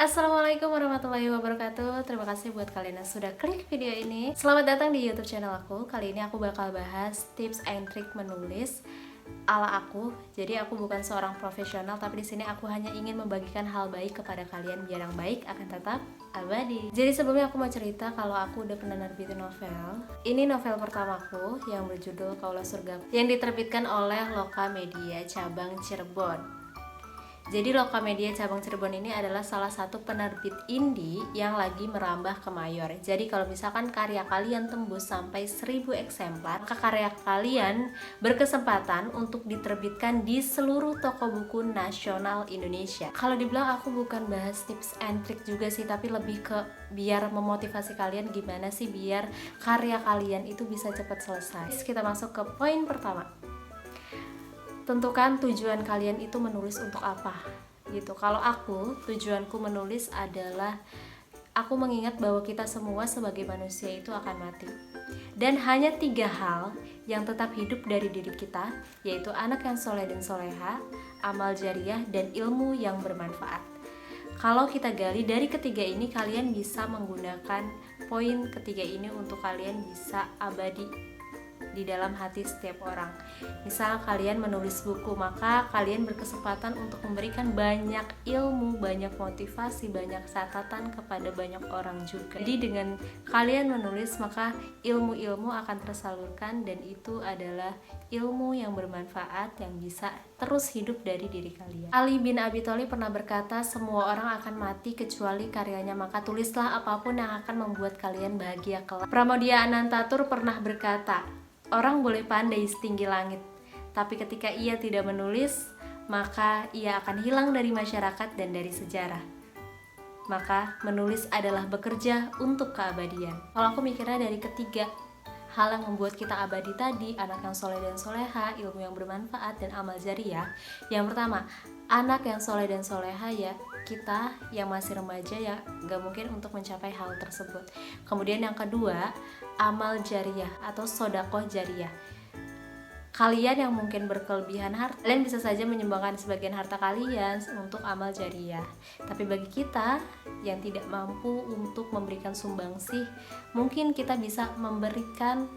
Assalamualaikum warahmatullahi wabarakatuh. Terima kasih buat kalian yang sudah klik video ini. Selamat datang di YouTube channel aku. Kali ini aku bakal bahas tips and trick menulis ala aku. Jadi aku bukan seorang profesional, tapi di sini aku hanya ingin membagikan hal baik kepada kalian biar yang baik akan tetap abadi. Jadi sebelumnya aku mau cerita kalau aku udah pernah nerbitin novel. Ini novel pertamaku yang berjudul Kaulah Surga yang diterbitkan oleh Loka Media cabang Cirebon. Jadi Loka Media cabang Cirebon ini adalah salah satu penerbit indie yang lagi merambah ke mayor. Jadi kalau misalkan karya kalian tembus sampai 1000 eksemplar, maka karya kalian berkesempatan untuk diterbitkan di seluruh toko buku nasional Indonesia. Kalau dibilang aku bukan bahas tips and trick juga sih, tapi lebih ke biar memotivasi kalian gimana sih biar karya kalian itu bisa cepat selesai. Kita masuk ke poin pertama. Tentukan tujuan kalian itu menulis untuk apa gitu. Kalau aku, tujuanku menulis adalah aku mengingat bahwa kita semua sebagai manusia itu akan mati, dan hanya 3 hal yang tetap hidup dari diri kita, yaitu anak yang soleh dan soleha, amal jariah, dan ilmu yang bermanfaat. Kalau kita gali dari ketiga ini, kalian bisa menggunakan poin ketiga ini untuk kalian bisa abadi di dalam hati setiap orang. Misal kalian menulis buku, maka kalian berkesempatan untuk memberikan banyak ilmu, banyak motivasi, banyak catatan kepada banyak orang juga. Jadi dengan kalian menulis, maka ilmu-ilmu akan tersalurkan, dan itu adalah ilmu yang bermanfaat yang bisa terus hidup dari diri kalian. Ali bin Abi Thalib pernah berkata, semua orang akan mati kecuali karyanya, maka tulislah apapun yang akan membuat kalian bahagia kelak. Pramoedya Anantatur pernah berkata, orang boleh pandai setinggi langit, tapi ketika ia tidak menulis, maka ia akan hilang dari masyarakat dan dari sejarah. Maka menulis adalah bekerja untuk keabadian. Kalau aku mikirnya dari ketiga hal yang membuat kita abadi tadi, anak yang soleh dan soleha, ilmu yang bermanfaat, dan amal jariah. Yang pertama, anak yang soleh dan soleha, ya kita yang masih remaja ya gak mungkin untuk mencapai hal tersebut. Kemudian yang kedua, amal jariah atau sodakoh jariah. Kalian yang mungkin berkelebihan harta, kalian bisa saja menyumbangkan sebagian harta kalian untuk amal jariah. Tapi bagi kita yang tidak mampu untuk memberikan sumbangsih, mungkin kita bisa memberikan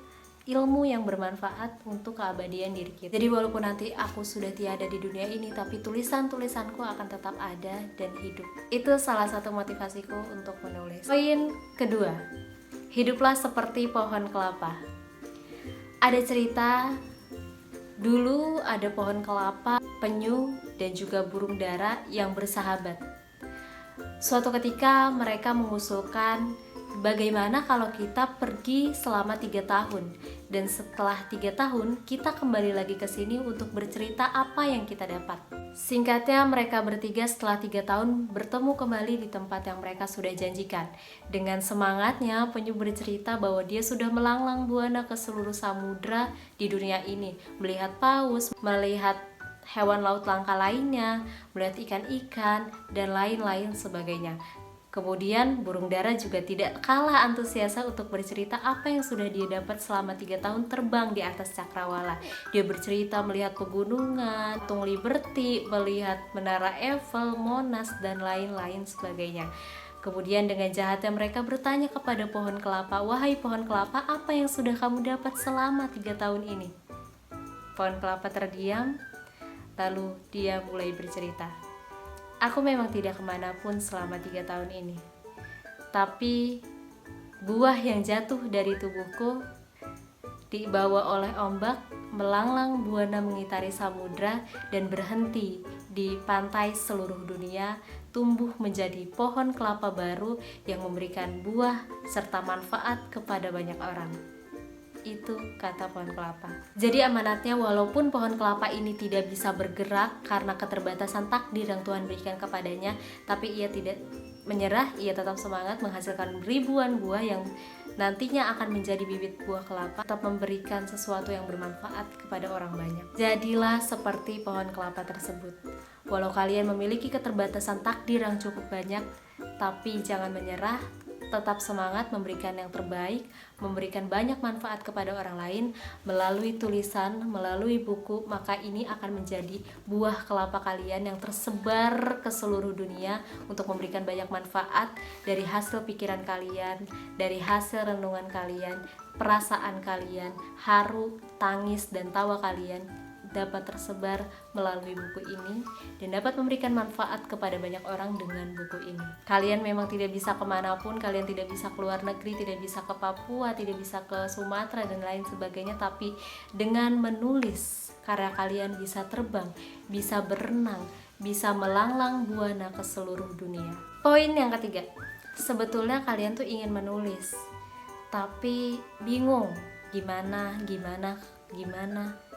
ilmu yang bermanfaat untuk keabadian diri kita. Jadi walaupun nanti aku sudah tiada di dunia ini, tapi tulisan-tulisanku akan tetap ada dan hidup. Itu salah satu motivasiku untuk menulis. Poin kedua, hiduplah seperti pohon kelapa. Ada cerita, dulu ada pohon kelapa, penyu, dan juga burung dara yang bersahabat. Suatu ketika mereka mengusulkan, bagaimana kalau kita pergi selama 3 tahun, dan setelah 3 tahun kita kembali lagi ke sini untuk bercerita apa yang kita dapat. Singkatnya, mereka bertiga setelah 3 tahun bertemu kembali di tempat yang mereka sudah janjikan. Dengan semangatnya, penyu bercerita bahwa dia sudah melanglang buana ke seluruh samudra di dunia ini, melihat paus, melihat hewan laut langka lainnya, melihat ikan-ikan, dan lain-lain sebagainya. Kemudian burung dara juga tidak kalah antusiasnya untuk bercerita apa yang sudah dia dapat selama 3 tahun terbang di atas cakrawala. Dia bercerita melihat pegunungan, Patung Liberty, melihat Menara Eiffel, Monas, dan lain-lain sebagainya. Kemudian dengan jahatnya mereka bertanya kepada pohon kelapa, wahai pohon kelapa, apa yang sudah kamu dapat selama 3 tahun ini? Pohon kelapa terdiam, lalu dia mulai bercerita. Aku memang tidak kemanapun selama 3 tahun ini, tapi buah yang jatuh dari tubuhku dibawa oleh ombak, melanglang buana mengitari samudra dan berhenti di pantai seluruh dunia, tumbuh menjadi pohon kelapa baru yang memberikan buah serta manfaat kepada banyak orang. Itu kata pohon kelapa. Jadi amanatnya, walaupun pohon kelapa ini tidak bisa bergerak karena keterbatasan takdir yang Tuhan berikan kepadanya, tapi ia tidak menyerah, ia tetap semangat menghasilkan ribuan buah yang nantinya akan menjadi bibit buah kelapa, tetap memberikan sesuatu yang bermanfaat kepada orang banyak. Jadilah seperti pohon kelapa tersebut. Walau kalian memiliki keterbatasan takdir yang cukup banyak, tapi jangan menyerah, tetap semangat memberikan yang terbaik, memberikan banyak manfaat kepada orang lain melalui tulisan, melalui buku, maka ini akan menjadi buah kelapa kalian yang tersebar ke seluruh dunia untuk memberikan banyak manfaat dari hasil pikiran kalian, dari hasil renungan kalian, perasaan kalian, haru, tangis, dan tawa kalian dapat tersebar melalui buku ini dan dapat memberikan manfaat kepada banyak orang dengan buku ini. Kalian memang tidak bisa kemanapun, kalian tidak bisa keluar negeri, tidak bisa ke Papua, tidak bisa ke Sumatera dan lain sebagainya, tapi dengan menulis karya kalian bisa terbang, bisa berenang, bisa melanglang buana ke seluruh dunia. Poin yang ketiga, sebetulnya kalian tuh ingin menulis tapi bingung gimana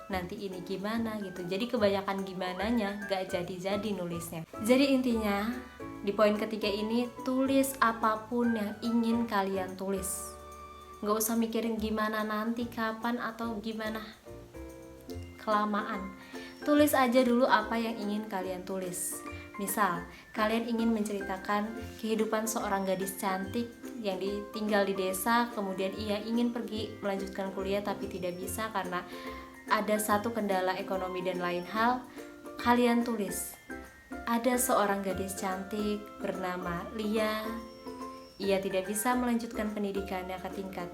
nanti ini gimana gitu. Jadi kebanyakan gimananya gak jadi nulisnya. Jadi intinya di poin ketiga ini, tulis apapun yang ingin kalian tulis. Gak usah mikirin gimana nanti, kapan, atau gimana kelamaan. Tulis aja dulu apa yang ingin kalian tulis. Misal, kalian ingin menceritakan kehidupan seorang gadis cantik yang tinggal di desa, kemudian ia ingin pergi melanjutkan kuliah tapi tidak bisa karena ada satu kendala ekonomi dan lain hal. Kalian tulis, ada seorang gadis cantik bernama Lia. Ia tidak bisa melanjutkan pendidikannya ke tingkat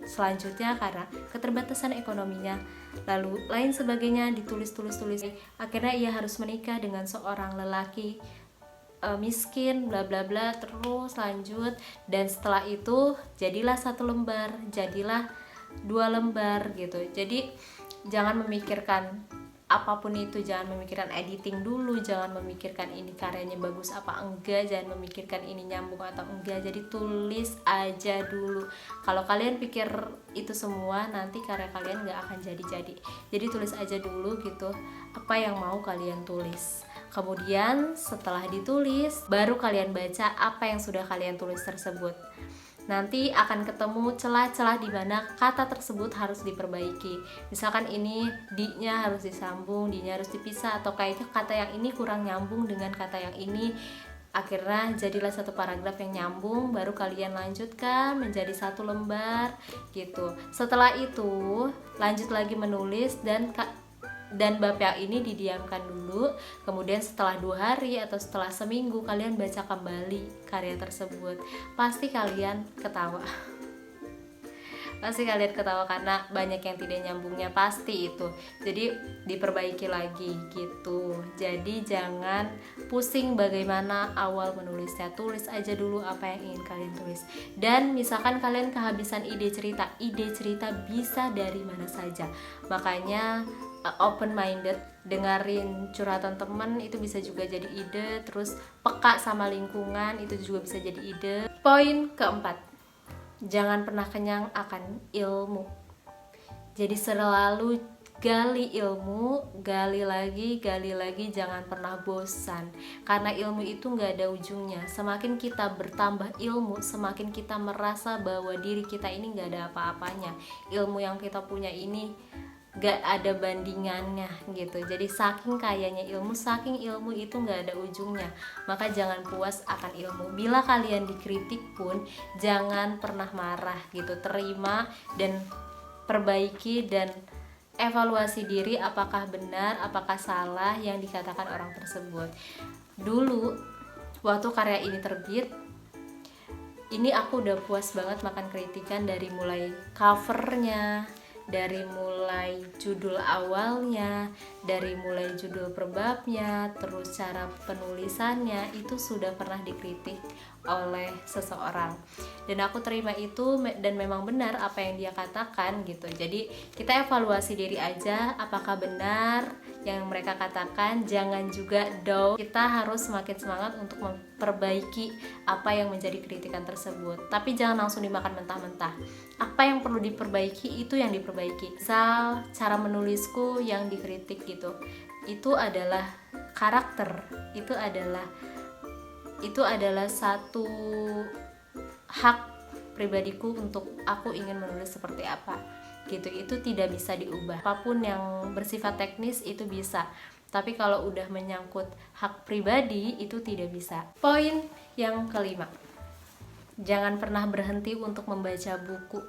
selanjutnya karena keterbatasan ekonominya, lalu lain sebagainya, ditulis. Akhirnya ia harus menikah dengan seorang lelaki miskin, bla bla bla, terus lanjut, dan setelah itu jadilah 1 lembar, jadilah 2 lembar gitu. Jadi jangan memikirkan apapun itu, jangan memikirkan editing dulu, jangan memikirkan ini karyanya bagus apa enggak, jangan memikirkan ini nyambung atau enggak. Jadi tulis aja dulu. Kalau kalian pikir itu semua, nanti karya kalian gak akan jadi-jadi. Jadi tulis aja dulu gitu apa yang mau kalian tulis. Kemudian setelah ditulis, baru kalian baca apa yang sudah kalian tulis tersebut. Nanti akan ketemu celah-celah di mana kata tersebut harus diperbaiki. Misalkan ini di-nya harus disambung, di-nya harus dipisah, atau kayaknya kata yang ini kurang nyambung dengan kata yang ini. Akhirnya jadilah 1 paragraf yang nyambung, baru kalian lanjutkan menjadi 1 lembar gitu. Setelah itu lanjut lagi menulis dan bab yang ini didiamkan dulu. Kemudian setelah 2 hari atau setelah seminggu kalian baca kembali karya tersebut. Pasti kalian ketawa. Pasti kalian ketawa karena banyak yang tidak nyambungnya, pasti itu. Jadi diperbaiki lagi gitu. Jadi jangan pusing bagaimana awal menulisnya. Tulis aja dulu apa yang ingin kalian tulis. Dan misalkan kalian kehabisan ide cerita bisa dari mana saja. Makanya open minded, dengerin curhatan temen itu bisa juga jadi ide. Terus peka sama lingkungan itu juga bisa jadi ide. Poin keempat, jangan pernah kenyang akan ilmu. Jadi selalu gali ilmu, gali lagi, jangan pernah bosan. Karena ilmu itu gak ada ujungnya. Semakin kita bertambah ilmu, semakin kita merasa bahwa diri kita ini gak ada apa-apanya. Ilmu yang kita punya ini gak ada bandingannya gitu. Jadi saking kayanya ilmu, saking ilmu itu gak ada ujungnya. Maka jangan puas akan ilmu. Bila kalian dikritik pun jangan pernah marah gitu. Terima dan perbaiki dan evaluasi diri, apakah benar, apakah salah yang dikatakan orang tersebut. Dulu waktu karya ini terbit, ini aku udah puas banget makan kritikan, dari mulai covernya, dari mulai judul awalnya, dari mulai judul perbabnya, terus cara penulisannya, itu sudah pernah dikritik oleh seseorang. Dan aku terima itu dan memang benar apa yang dia katakan gitu. Jadi kita evaluasi diri aja, apakah benar yang mereka katakan. Jangan juga down. Kita harus semakin semangat untuk memperbaiki apa yang menjadi kritikan tersebut. Tapi jangan langsung dimakan mentah-mentah. Apa yang perlu diperbaiki itu yang diperbaiki. Misal cara menulisku yang dikritik gitu, itu adalah karakter, itu adalah satu hak pribadiku untuk aku ingin menulis seperti apa gitu. Itu tidak bisa diubah. Apapun yang bersifat teknis itu bisa, tapi kalau udah menyangkut hak pribadi itu tidak bisa. Poin yang kelima, Jangan pernah berhenti untuk membaca buku.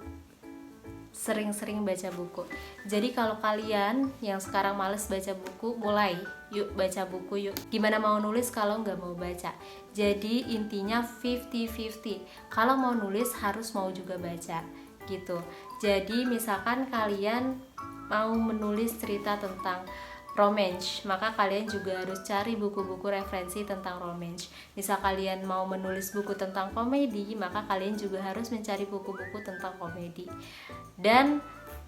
Sering-sering baca buku. Jadi kalau kalian yang sekarang males baca buku, mulai yuk baca buku yuk. Gimana mau nulis kalau nggak mau baca? Jadi intinya 50-50. Kalau mau nulis harus mau juga baca gitu. Jadi misalkan kalian mau menulis cerita tentang romance, maka kalian juga harus cari buku-buku referensi tentang romance. Misal kalian mau menulis buku tentang komedi, maka kalian juga harus mencari buku-buku tentang komedi. Dan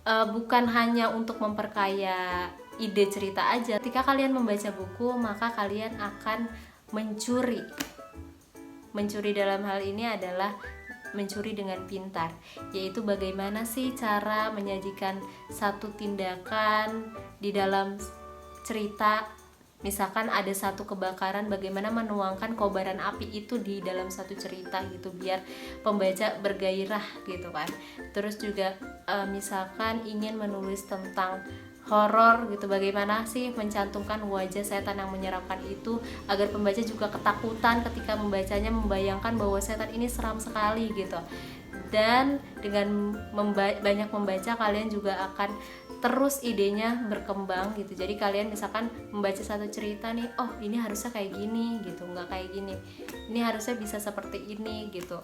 bukan hanya untuk memperkaya ide cerita aja. Ketika kalian membaca buku, maka kalian akan mencuri. Mencuri dalam hal ini adalah mencuri dengan pintar, yaitu bagaimana sih cara menyajikan satu tindakan di dalam cerita. Misalkan ada satu kebakaran, bagaimana menuangkan kobaran api itu di dalam satu cerita gitu, biar pembaca bergairah gitu kan. Terus juga misalkan ingin menulis tentang horor gitu, bagaimana sih mencantumkan wajah setan yang menyeramkan itu agar pembaca juga ketakutan ketika membacanya, membayangkan bahwa setan ini seram sekali gitu. Dan dengan banyak membaca, kalian juga akan terus idenya berkembang gitu. Jadi kalian misalkan membaca satu cerita nih, oh ini harusnya kayak gini gitu, nggak kayak gini, ini harusnya bisa seperti ini gitu.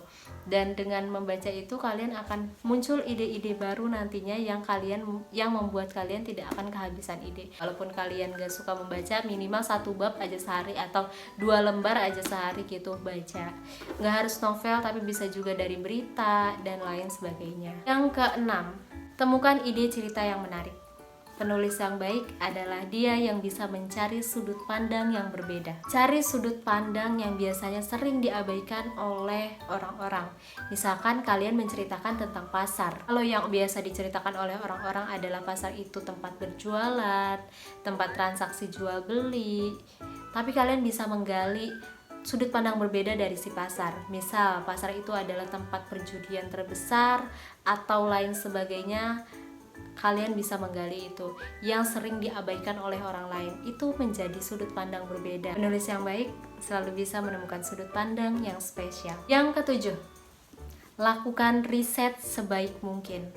Dan dengan membaca itu kalian akan muncul ide-ide baru nantinya yang membuat kalian tidak akan kehabisan ide. Walaupun kalian gak suka membaca, minimal 1 bab aja sehari atau 2 lembar aja sehari gitu baca. Nggak harus novel, tapi bisa juga dari berita dan lain sebagainya. Yang keenam, temukan ide cerita yang menarik. Penulis yang baik adalah dia yang bisa mencari sudut pandang yang berbeda. Cari sudut pandang yang biasanya sering diabaikan oleh orang-orang. Misalkan kalian menceritakan tentang pasar. Kalau yang biasa diceritakan oleh orang-orang adalah pasar itu tempat berjualan, tempat transaksi jual beli. Tapi kalian bisa menggali sudut pandang berbeda dari si pasar. Misal, pasar itu adalah tempat perjudian terbesar atau lain sebagainya. Kalian bisa menggali itu yang sering diabaikan oleh orang lain. Itu menjadi sudut pandang berbeda. Penulis yang baik selalu bisa menemukan sudut pandang yang spesial. Yang ketujuh, lakukan riset sebaik mungkin.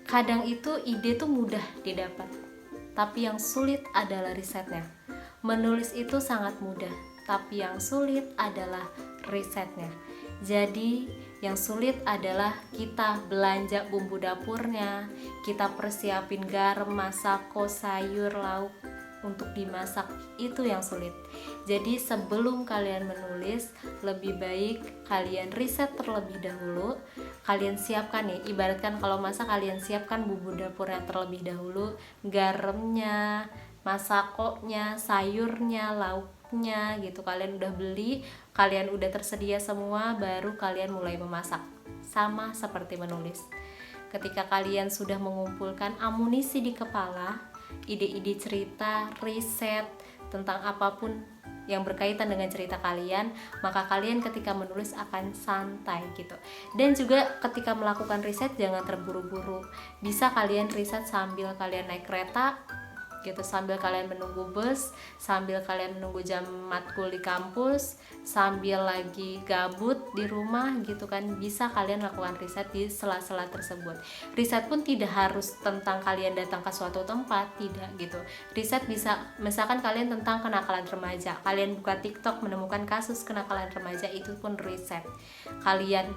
Kadang itu ide tuh mudah didapat, tapi yang sulit adalah risetnya. Menulis itu sangat mudah, tapi yang sulit adalah risetnya. Jadi yang sulit adalah kita belanja bumbu dapurnya, kita persiapin garam, masako, sayur, lauk untuk dimasak. Itu yang sulit. Jadi sebelum kalian menulis, lebih baik kalian riset terlebih dahulu. Kalian siapkan nih, ibaratkan kalau masak, kalian siapkan bumbu dapurnya terlebih dahulu, garamnya, masakonya, sayurnya, lauknya gitu. Kalian udah beli, kalian udah tersedia semua, baru kalian mulai memasak. Sama seperti menulis. Ketika kalian sudah mengumpulkan amunisi di kepala, ide-ide cerita, riset tentang apapun yang berkaitan dengan cerita kalian, maka kalian ketika menulis akan santai gitu. Dan juga ketika melakukan riset jangan terburu-buru. Bisa kalian riset sambil kalian naik kereta gitu, sambil kalian menunggu bus, sambil kalian menunggu jam matkul di kampus, sambil lagi gabut di rumah gitu kan. Bisa kalian lakukan riset di sela-sela tersebut. Riset pun tidak harus tentang kalian datang ke suatu tempat, tidak gitu. Riset bisa misalkan kalian tentang kenakalan remaja, kalian buka TikTok menemukan kasus kenakalan remaja, itu pun riset. Kalian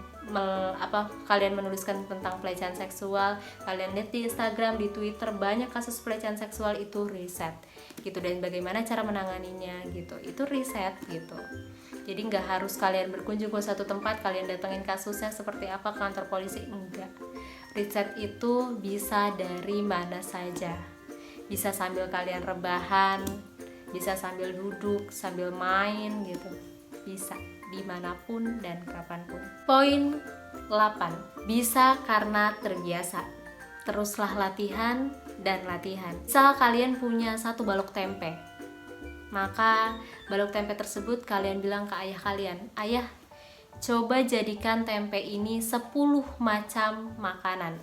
kalian menuliskan tentang pelecehan seksual, kalian lihat di Instagram, di Twitter banyak kasus pelecehan seksual, itu riset gitu. Dan bagaimana cara menanganinya gitu, itu riset gitu. Jadi nggak harus kalian berkunjung ke satu tempat, kalian datengin kasusnya seperti apa, kantor polisi, enggak. Riset itu bisa dari mana saja, bisa sambil kalian rebahan, bisa sambil duduk, sambil main gitu, bisa dimanapun dan kapanpun. Poin 8, bisa karena terbiasa. Teruslah latihan dan latihan. Misal kalian punya 1 balok tempe, maka balok tempe tersebut kalian bilang ke ayah kalian, ayah, coba jadikan tempe ini 10 macam makanan.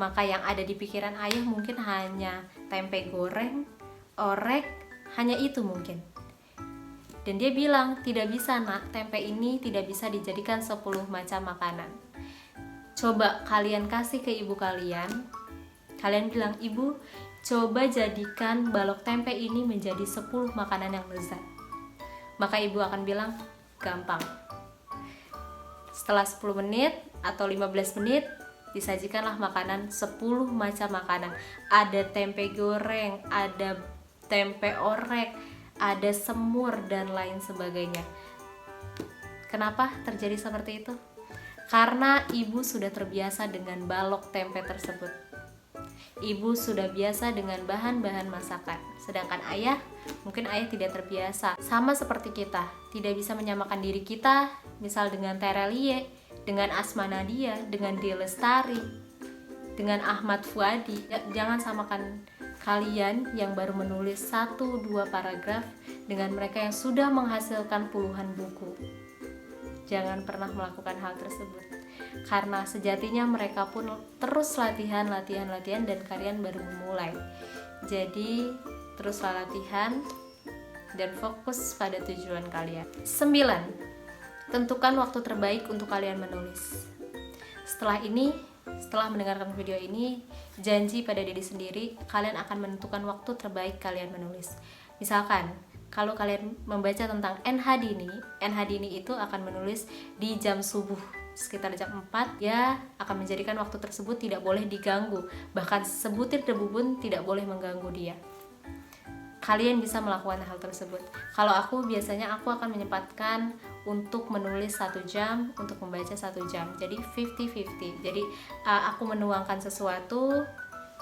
Maka yang ada di pikiran ayah mungkin hanya tempe goreng, orek, hanya itu mungkin. Dan dia bilang, tidak bisa nak, tempe ini tidak bisa dijadikan 10 macam makanan. Coba kalian kasih ke ibu kalian, kalian bilang, ibu, coba jadikan balok tempe ini menjadi 10 makanan yang lezat. Maka ibu akan bilang, gampang. Setelah 10 menit atau 15 menit, disajikanlah makanan 10 macam makanan. Ada tempe goreng, ada tempe orek, ada semur, dan lain sebagainya. Kenapa terjadi seperti itu? Karena ibu sudah terbiasa dengan balok tempe tersebut. Ibu sudah biasa dengan bahan-bahan masakan. Sedangkan ayah, mungkin ayah tidak terbiasa. Sama seperti kita, tidak bisa menyamakan diri kita, misal dengan Terelie, dengan Asma Nadia, dengan D. Lestari, dengan Ahmad Fuadi. Jangan samakan kalian yang baru menulis 1-2 paragraf dengan mereka yang sudah menghasilkan puluhan buku. Jangan pernah melakukan hal tersebut, karena sejatinya mereka pun terus latihan dan kalian baru memulai. Jadi teruslah latihan dan fokus pada tujuan kalian. 9. Tentukan waktu terbaik untuk kalian menulis. Setelah mendengarkan video ini, janji pada diri sendiri, kalian akan menentukan waktu terbaik kalian menulis. Misalkan, kalau kalian membaca tentang NH Dini itu akan menulis di jam subuh, sekitar jam 4, ya akan menjadikan waktu tersebut tidak boleh diganggu, bahkan sebutir debu pun tidak boleh mengganggu dia. Kalian bisa melakukan hal tersebut. Kalau aku, biasanya aku akan menyempatkan untuk menulis 1 jam, untuk membaca 1 jam. Jadi 50-50. Jadi aku menuangkan sesuatu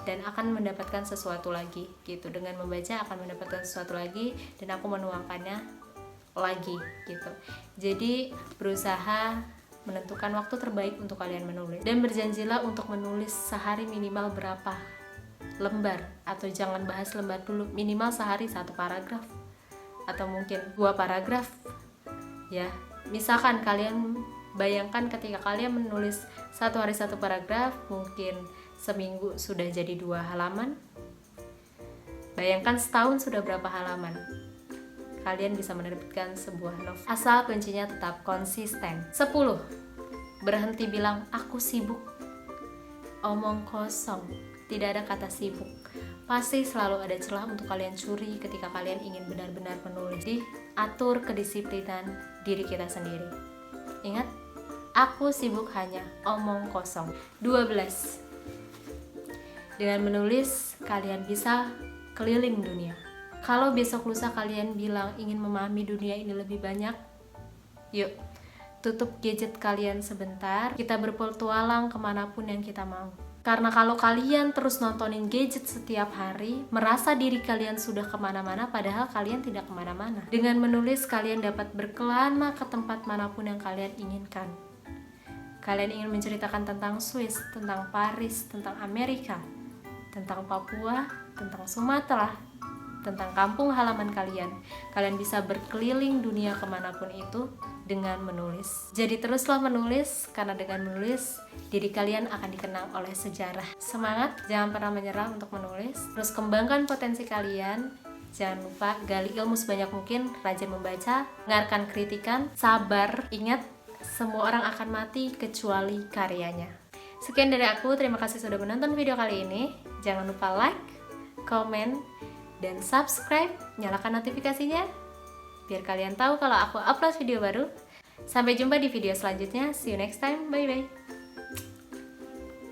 dan akan mendapatkan sesuatu lagi gitu. Dengan membaca akan mendapatkan sesuatu lagi dan aku menuangkannya lagi gitu. Jadi berusaha menentukan waktu terbaik untuk kalian menulis. Dan berjanjilah untuk menulis sehari minimal berapa lembar, atau jangan bahas lembar dulu, minimal sehari 1 paragraf atau mungkin 2 paragraf ya. Misalkan kalian bayangkan ketika kalian menulis 1 hari 1 paragraf, mungkin seminggu sudah jadi 2 halaman. Bayangkan setahun sudah berapa halaman. Kalian bisa menerbitkan sebuah novel. Asal kuncinya tetap konsisten. 10. Berhenti bilang aku sibuk. Omong kosong. Tidak ada kata sibuk. Pasti selalu ada celah untuk kalian curi ketika kalian ingin benar-benar menulis. Atur kedisiplinan diri kita sendiri. Ingat, aku sibuk hanya omong kosong. 12. Dengan menulis, kalian bisa keliling dunia. Kalau besok lusa kalian bilang ingin memahami dunia ini lebih banyak, yuk, tutup gadget kalian sebentar, kita berpetualang kemanapun yang kita mau. Karena kalau kalian terus nontonin gadget setiap hari, merasa diri kalian sudah kemana-mana, padahal kalian tidak kemana-mana. Dengan menulis, kalian dapat berkelana ke tempat manapun yang kalian inginkan. Kalian ingin menceritakan tentang Swiss, tentang Paris, tentang Amerika, tentang Papua, tentang Sumatera, tentang kampung halaman kalian. Kalian bisa berkeliling dunia kemanapun itu dengan menulis. Jadi teruslah menulis, karena dengan menulis diri kalian akan dikenang oleh sejarah. Semangat, jangan pernah menyerah untuk menulis. Terus kembangkan potensi kalian. Jangan lupa gali ilmu sebanyak mungkin, rajin membaca, dengarkan kritikan, sabar. Ingat, semua orang akan mati kecuali karyanya. Sekian dari aku, terima kasih sudah menonton video kali ini. Jangan lupa like, komen, dan subscribe, nyalakan notifikasinya biar kalian tahu kalau aku upload video baru. Sampai jumpa di video selanjutnya. See you next time. Bye bye.